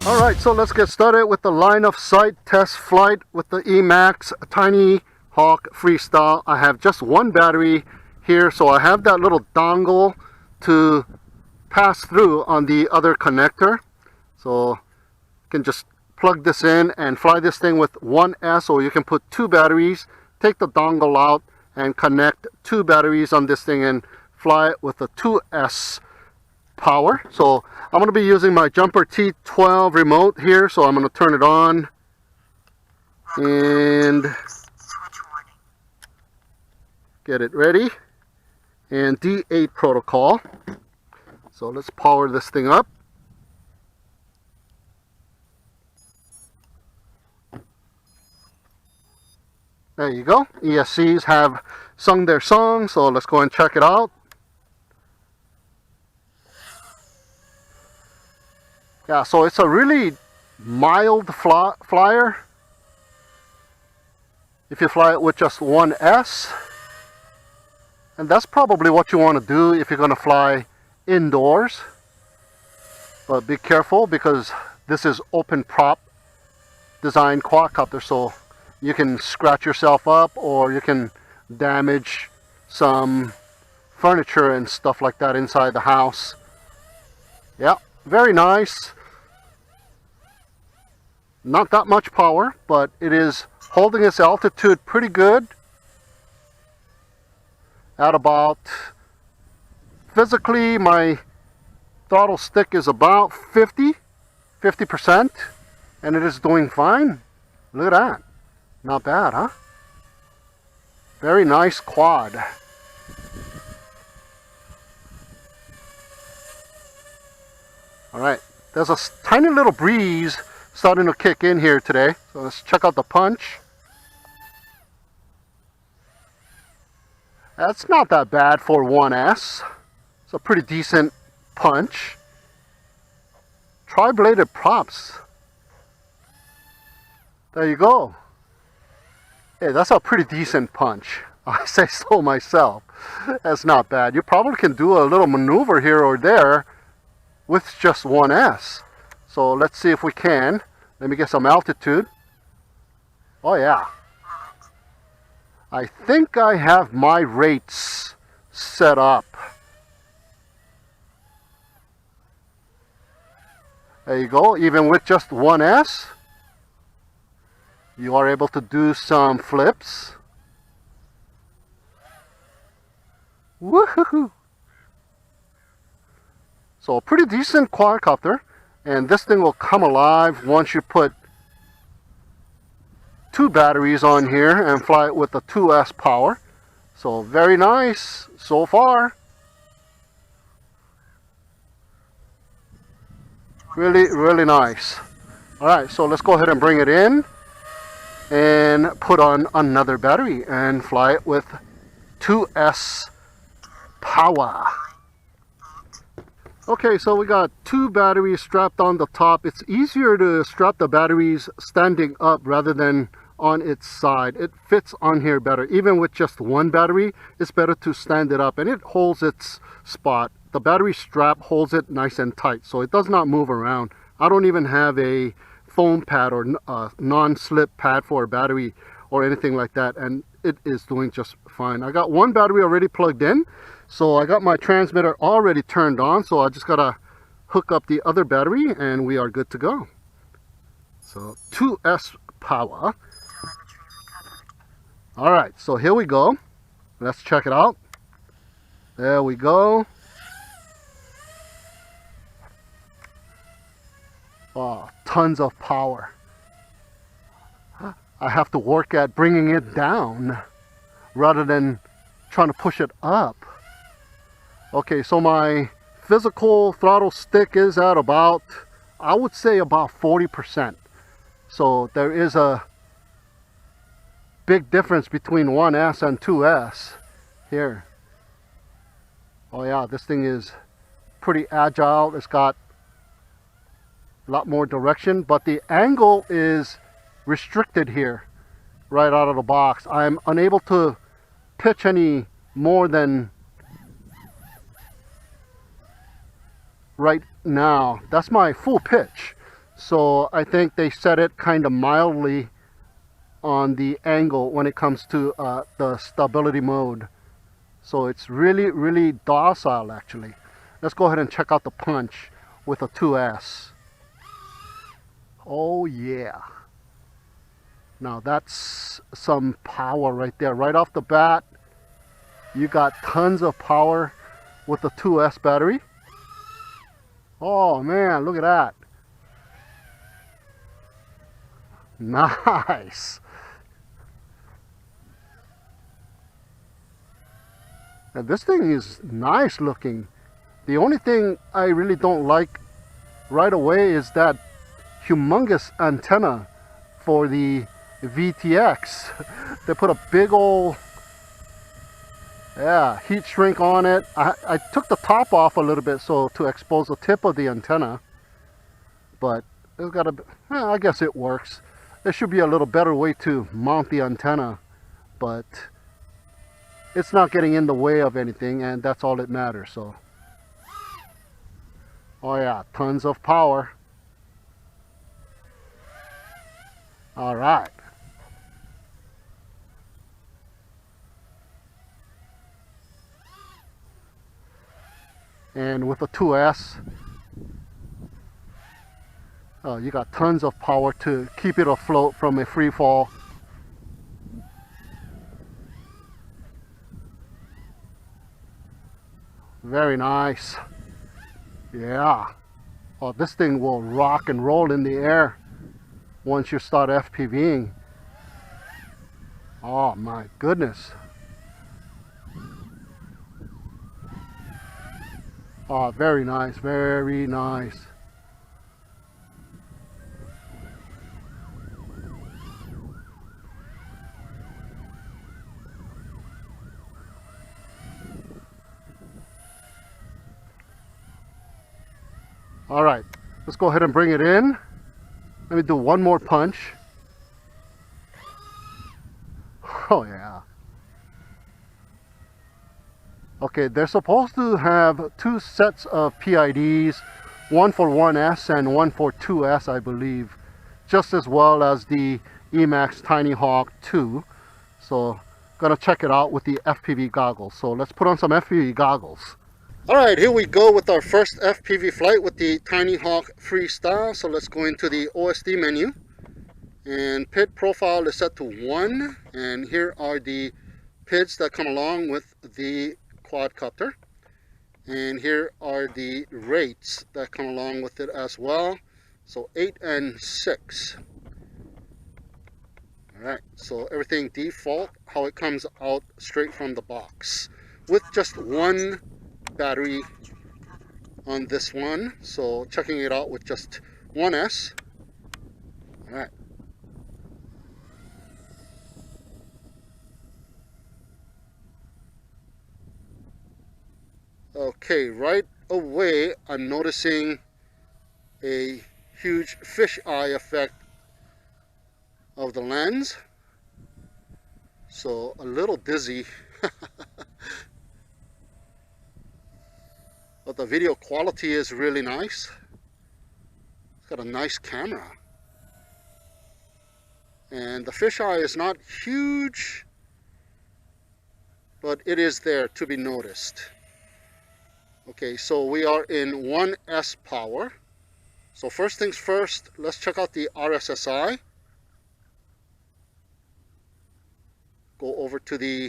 Alright, so let's get started with the line of sight test flight with the Emax Tiny Hawk Freestyle. I have just one battery here, so I have that little dongle to pass through on the other connector. So you can just plug this in and fly this thing with 1S, or you can put two batteries, take the dongle out and connect two batteries on this thing and fly it with a 2S power. So I'm going to be using my Jumper T12 remote here, so I'm going to turn it on and get it ready, and D8 protocol. So let's power this thing up. There you go. ESCs have sung their song, so let's go and check it out. Yeah, so it's a really mild flyer if you fly it with just 1S. And that's probably what you want to do if you're going to fly indoors. But be careful, because this is open prop design quadcopter, so you can scratch yourself up or you can damage some furniture and stuff like that inside the house. Yeah, very nice. Not that much power, but it is holding its altitude pretty good at about, physically my throttle stick is about 50%, and it is doing fine. Look at that. Not bad, huh? Very nice quad. Alright, there's a tiny little breeze starting to kick in here today. So let's check out the punch. That's not that bad for 1S. It's a pretty decent punch. Tri-bladed props. There you go. Hey, that's a pretty decent punch. I say so myself. That's not bad. You probably can do a little maneuver here or there with just 1S. So let's see if we can. Let me get some altitude. Oh yeah. I think I have my rates set up. There you go. Even with just 1S, you are able to do some flips. Woohoo! So a pretty decent quadcopter, and this thing will come alive once you put two batteries on here and fly it with the 2S power. So very nice so far. Really nice. Alright, so let's go ahead and bring it in and put on another battery and fly it with 2S power. Okay, so we got two batteries strapped on the top. It's easier to strap the batteries standing up rather than on its side. It fits on here better. Even with just one battery, it's better to stand it up, and it holds its spot. The battery strap holds it nice and tight, so it does not move around. I don't even have a foam pad or non-slip pad for a battery or anything like that, and it is doing just fine. I got one battery already plugged in, so I got my transmitter already turned on, so I just gotta hook up the other battery and we are good to go. So 2S power. Alright, so here we go. Let's check it out. There we go. Oh, tons of power. I have to work at bringing it down rather than trying to push it up. Okay, so my physical throttle stick is at about, I would say about 40%. So there is a big difference between 1S and 2S here. Oh yeah, this thing is pretty agile. It's got a lot more direction, but the angle is restricted here right out of the box. I'm unable to pitch any more than right now. That's my full pitch. So I think they set it kind of mildly on the angle when it comes to the stability mode. So it's really, really docile actually. Let's go ahead and check out the punch with a 2S. Oh yeah. Now that's some power right there. Right off the bat, you got tons of power with the 2S battery. Oh man, look at that. Nice. Now this thing is nice looking. The only thing I really don't like right away is that humongous antenna for the VTX. They put a big old heat shrink on it. I took the top off a little bit so to expose the tip of the antenna, but it's got I guess it works. There should be a little better way to mount the antenna, but it's not getting in the way of anything, and that's all that matters. So oh yeah, tons of power. All right. And with the 2S, you got tons of power to keep it afloat from a free fall. Very nice. Yeah. Oh, this thing will rock and roll in the air once you start FPVing. Oh my goodness. Oh, very nice, very nice. All right, let's go ahead and bring it in. Let me do one more punch. Oh yeah. Okay, they're supposed to have two sets of PIDs, one for 1S and one for 2S, I believe, just as well as the Emax Tiny Hawk 2. So, gonna check it out with the FPV goggles. So let's put on some FPV goggles. All right, here we go with our first FPV flight with the Tiny Hawk Freestyle. So let's go into the OSD menu, and PID profile is set to 1, and here are the PIDs that come along with the quadcopter, and here are the rates that come along with it as well. So 8 and 6. All right, so everything default how it comes out straight from the box, with just one battery on this one. So checking it out with just 1S. All right. Okay, right away I'm noticing a huge fisheye effect of the lens. So a little dizzy. But the video quality is really nice. It's got a nice camera. And the fisheye is not huge, but it is there to be noticed. Okay, so we are in 1S power. So first things first, let's check out the RSSI. Go over to the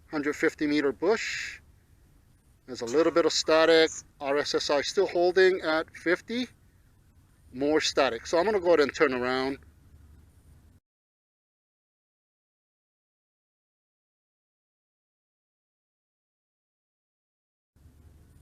150 meter bush. There's a little bit of static. RSSI still holding at 50. More static. So I'm going to go ahead and turn around.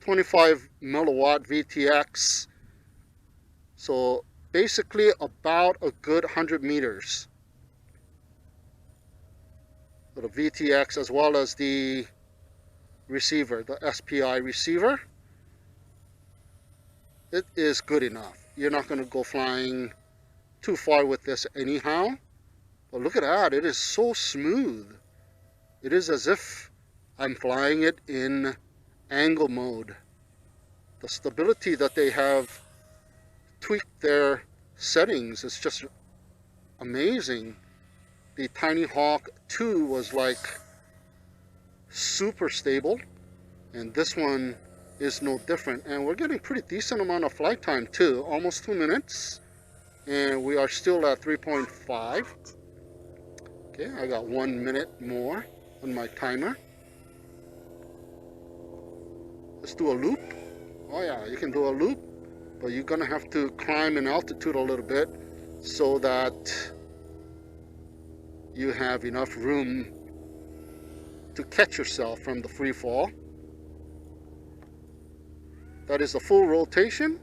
.25 milliwatt VTX. So basically about a good 100 meters. So the VTX as well as the receiver, the SPI receiver, it is good enough. You're not going to go flying too far with this anyhow. But look at that, it is so smooth. It is as if I'm flying it in angle mode. The stability that they have tweaked there settings. It's just amazing. The Tiny Hawk 2 was like super stable, and this one is no different. And we're getting pretty decent amount of flight time too, almost 2 minutes, and we are still at 3.5. Okay, I got 1 minute more on my timer. Let's do a loop. Oh yeah, you can do a loop, but you're gonna have to climb in altitude a little bit so that you have enough room to catch yourself from the free fall. That is the full rotation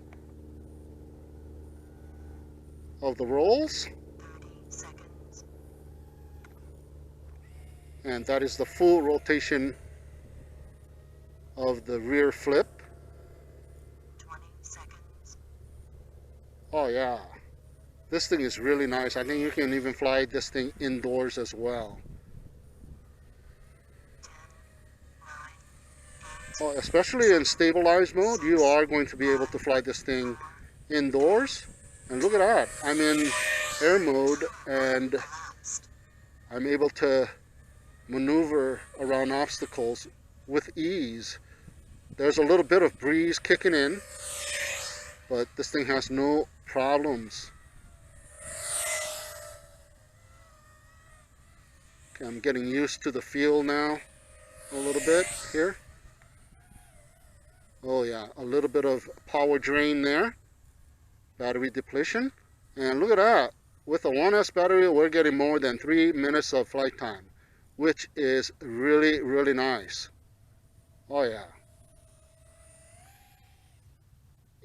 of the rolls. 30 seconds. And that is the full rotation of the rear flip. 20 seconds. Oh yeah, this thing is really nice. I think you can even fly this thing indoors as well. 10, 9, 8, Oh, especially in stabilized mode, you are going to be able to fly this thing indoors. And look at that, I'm in air mode and elapsed. I'm able to maneuver around obstacles with ease. There's a little bit of breeze kicking in, but this thing has no problems. Okay, I'm getting used to the feel now a little bit here. Oh yeah, a little bit of power drain there, battery depletion. And look at that, with a 1S battery we're getting more than 3 minutes of flight time, which is really, really nice. Oh yeah,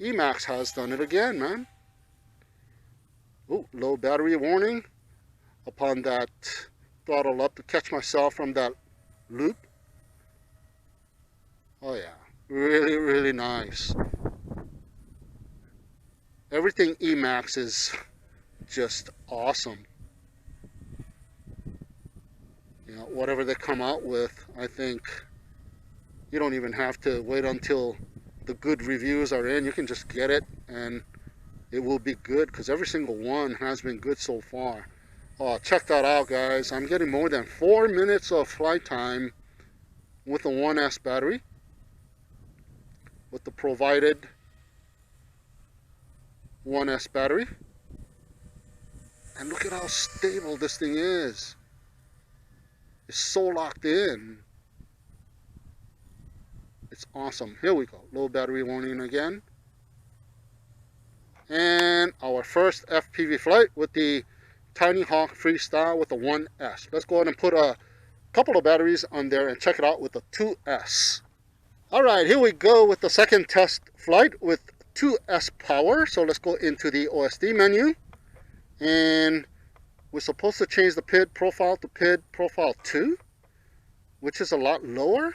Emax has done it again, man. Oh, low battery warning upon that throttle up to catch myself from that loop. Oh yeah, really, really nice. Everything Emax is just awesome. You know, whatever they come out with, I think you don't even have to wait until the good reviews are in. You can just get it and it will be good, because every single one has been good so far. Oh, check that out, guys. I'm getting more than 4 minutes of flight time with a 1S battery, with the provided 1S battery. And look at how stable this thing is. It's so locked in. It's awesome. Here we go. Low battery warning again. And our first FPV flight with the Tiny Hawk Freestyle with the 1S. Let's go ahead and put a couple of batteries on there and check it out with the 2S. Alright, here we go with the second test flight with 2S power. So let's go into the OSD menu. And we're supposed to change the PID profile to PID profile 2, which is a lot lower.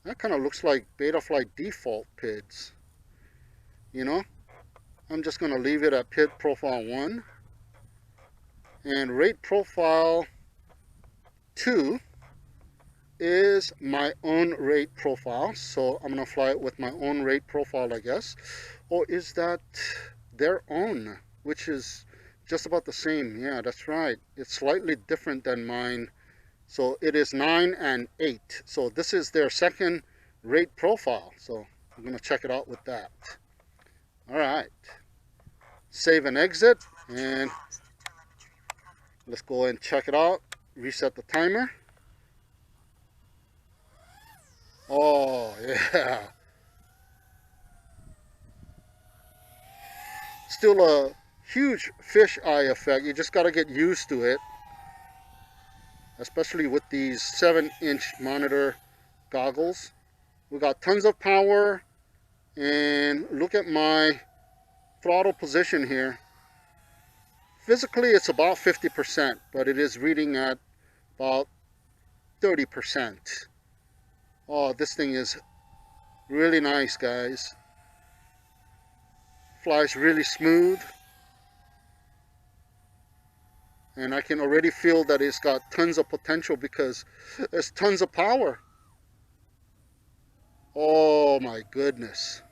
That kind of looks like Betaflight default PIDs. You know, I'm just going to leave it at PID profile 1. And rate profile 2 is my own rate profile. So I'm going to fly it with my own rate profile, I guess. Or is that their own, which is just about the same? Yeah, that's right. It's slightly different than mine. So it is 9 and 8. So this is their second rate profile. So I'm going to check it out with that. All right. Save and exit. And let's go and check it out. Reset the timer. Oh, yeah. Still a huge fisheye effect. You just got to get used to it. Especially with these 7-inch monitor goggles. We got tons of power. And look at my throttle position here. Physically it's about 50%, but it is reading at about 30%. Oh, this thing is really nice, guys. Flies really smooth. And I can already feel that it's got tons of potential because there's tons of power. Oh my goodness.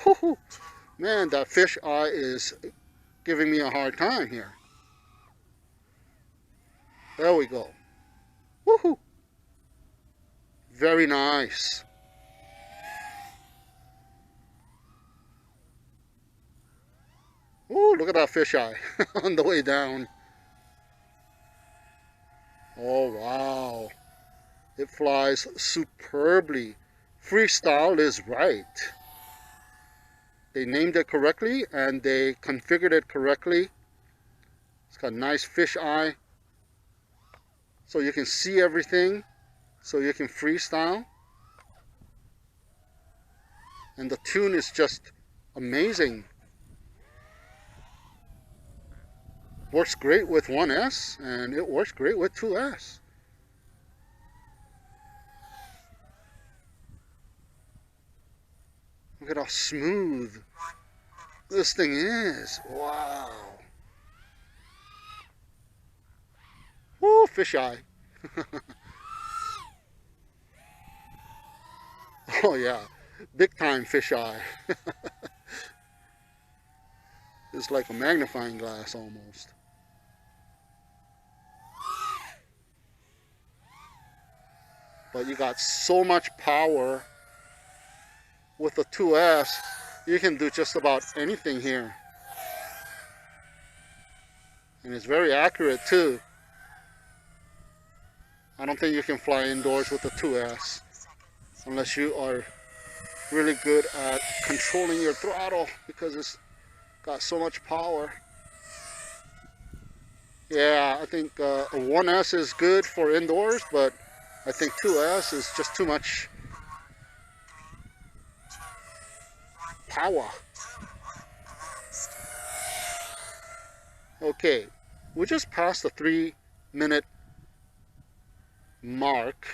Woo-hoo-hoo. Man, that fish eye is giving me a hard time here. There we go. Woohoo! Very nice. Ooh, look at that fish eye on the way down. Oh, wow. It flies superbly. Freestyle is right. They named it correctly and they configured it correctly. It's got a nice fish eye. So you can see everything. So you can freestyle. And the tune is just amazing. Works great with 1S and it works great with 2S. Look at how smooth this thing is. Wow. Woo, fish-eye. Oh yeah, big time fish-eye. It's like a magnifying glass almost. But you got so much power with the 2S, you can do just about anything here. And it's very accurate too. I don't think you can fly indoors with the 2S unless you are really good at controlling your throttle because it's got so much power. Yeah, I think a 1S is good for indoors, but I think 2S is just too much power. Okay, we just passed the 3-minute mark.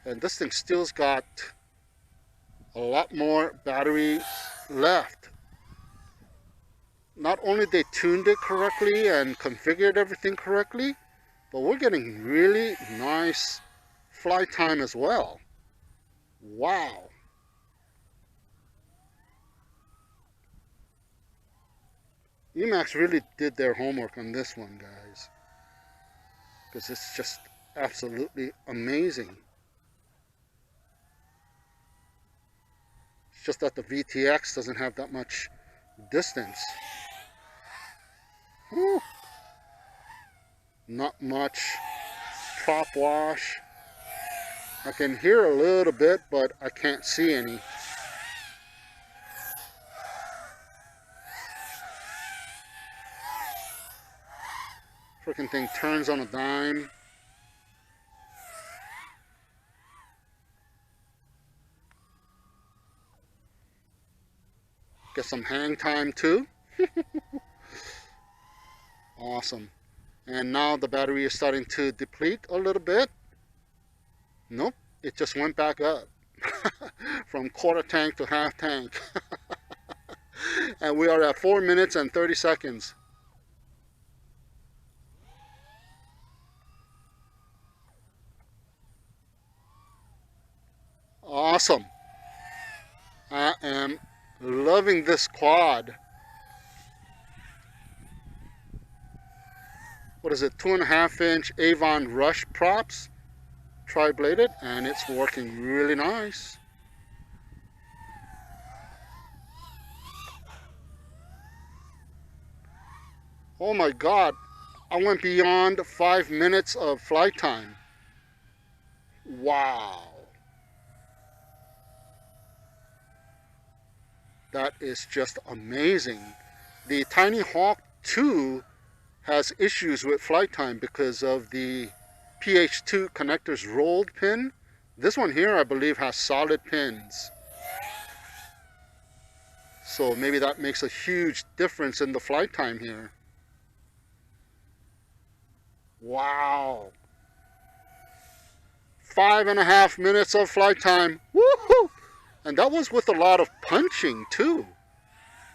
And this thing still's got a lot more battery left. Not only they tuned it correctly and configured everything correctly, but we're getting really nice flight time as well. Wow. Emax really did their homework on this one, guys. Because it's just absolutely amazing. It's just that the VTX doesn't have that much distance. Whew. Not much prop wash. I can hear a little bit, but I can't see any. Freaking thing turns on a dime. Get some hang time too. Awesome. And now the battery is starting to deplete a little bit. Nope, it just went back up from quarter tank to half tank. And we are at 4 minutes and 30 seconds. Awesome. I am loving this quad. What is it, 2.5-inch Avon Rush props, tri-bladed, and it's working really nice. Oh my God, I went beyond 5 minutes of flight time. Wow. That is just amazing. The Tiny Hawk 2 has issues with flight time because of the PH2 connectors rolled pin. This one here, I believe, has solid pins. So maybe that makes a huge difference in the flight time here. Wow. 5.5 minutes of flight time. Woohoo! And that was with a lot of punching too.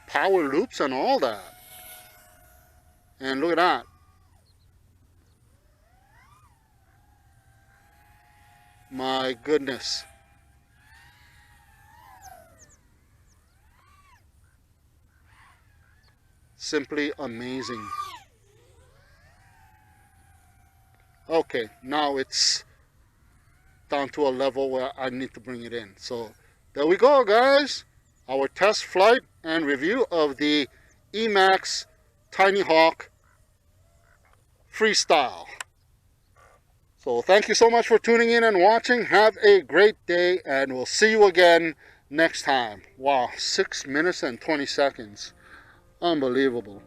Power loops and all that. And look at that. My goodness. simply amazing. Okay, now it's down to a level where I need to bring it in. So there we go, guys. Our test flight and review of the Emax Tiny Hawk Freestyle. So thank you so much for tuning in and watching. Have a great day, and we'll see you again next time. Wow, 6 minutes and 20 seconds. Unbelievable.